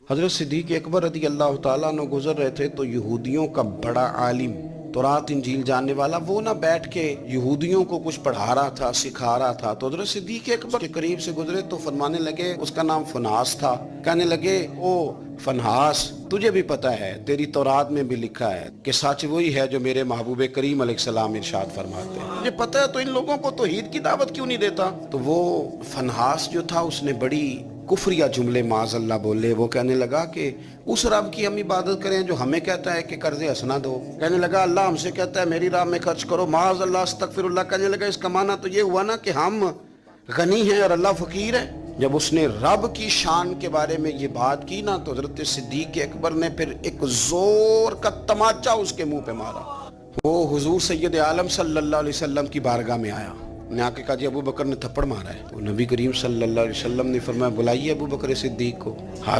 हजरत सिद्दीक अकबर रज़ी अल्लाह ताला अन्हु गुजर रहे थे तो यहूदियों का बड़ा आलिम, तौरात इंजील जानने वाला, वो ना बैठ के यहूदियों को कुछ पढ़ा रहा था, सिखा रहा था। तो हजरत सिद्दीक अकबर के करीब से गुजरे तो फरमाने लगे, उसका नाम फनास था, कहने लगे, ओ फनहास, तुझे भी पता है, तेरी तौरात में भी लिखा है कि सच वही है जो मेरे महबूब करीम अलैहिस्सलाम इरशाद फरमाते हैं। मुझे पता है, तो इन लोगों को तौहीद की दावत क्यों नहीं देता? तो वो फनहास जो था उसने बड़ी कुफरिया जुमले माज़अल्लाह बोले। वो कहने लगा कि उस रब की हम इबादत करें जो हमें कहता है कि कर्ज़े हसना दो। कहने लगा अल्लाह हमसे कहता है मेरी राह में खर्च करो, माज़अल्लाह अस्तगफिरुल्लाह। कहने लगा इसका माना तो ये हुआ ना कि हम गनी हैं और अल्लाह फ़कीर है। जब उसने रब की शान के बारे में ये बात की ना तो हज़रत सिद्दीक अकबर ने फिर एक जोर का तमाचा उसके मुंह पे मारा। वो हुजूर सैयद आलम सल्लल्लाहु अलैहि वसल्लम की बारगाह में आया, ने आके कहा जी अबू बकर ने थप्पड़ मारा है। तो नबी करीम सल्लल्लाहु अलैहि वसल्लम ने फरमाया बुलाइए अबू बकर सिद्दीक को।